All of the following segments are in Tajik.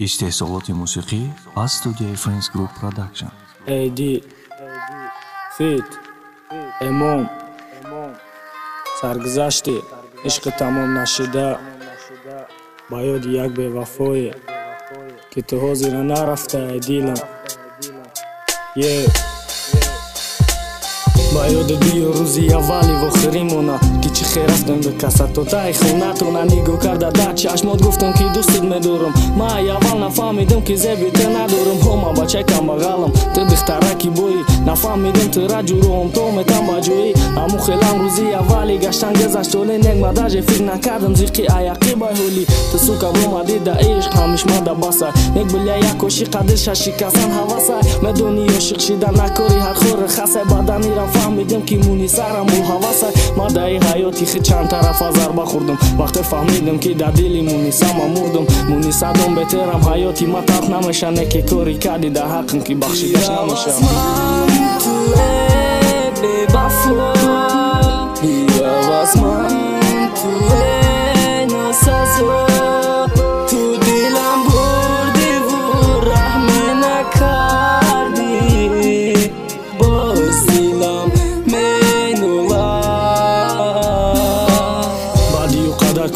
استحصالات موسیقی از استودیوی فرندز گروپ پروداکشن. ایدی فیت امام سرگذشتی عشق تمام نشده با یاد یک بی‌وفای که تو حاضر نرفته ای دیلم با یاد بیا روزی اولی و آخریمونا که چی خیر رفتم به کسات و تای خونتونا نگاه کرده در چشمات گفتم که دوستت میدارم ما اول نفهمیدم که زبیت ندارم هما بچه کم بغلم تو دخترکی بویی نفهمیدم تو را جورم تو میتم بجویی امو خیلم روزی اولی گشتن گذشت ولی نگمداج فکر نکردم زیقی ایقی بای هولی تو سوکم اومدی در عشق همیش من در بسای نگ بلیا یک کشی قدرش شکستن حواسای میدونی عاشق شدن نکاری هر خور خسای بدنی را فهمیدم که مونی سرم بول حواسای ما در این حیاتی خیلی چند طرف از ضربه خوردم وقتی فهمیدم که در دلی مونی سم مردم مونی صدام بهترم حیاتی ما تلخ نمیشه نکی کاری کردی در حقم که بخشیدش نمیشه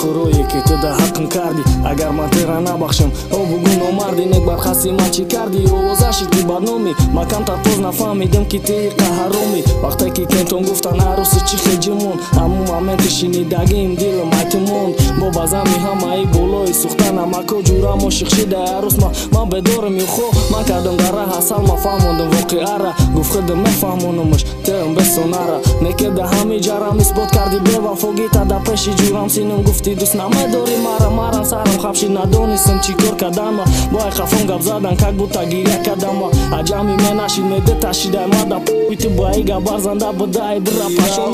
کورویی که تو در حقم کردی اگر من تیرا نبخشم او بگو نامردی نک برخستی من چی کردی او وزشید که بدنامی ما کم تا توز نفهمیدم که تی قهرومی وقتی که کنتون گفتن عروسی چی خجمون امو момент شنیدگیم دلم ایتمون با بازمی همه ای بولای سوختن اما که جورم عاشق شده عروس ما بدارم یو خو من کردم در راه اصل ما فهموندم واقعه را گفت خودم میفهمونمش تیم بسوناره نکه ده همه جرم اثبات کردی بی‌وفایی تا در پیش جورم سینم گفتی دوست نمیداری مرا سرم خفشی ندونستم چی کار کردم با خفم گپ زدن که بوتا گیره کردم عجمی من نشید میده تشیده ما دا پویتی با ای گبر زنده بوده ای برا پشم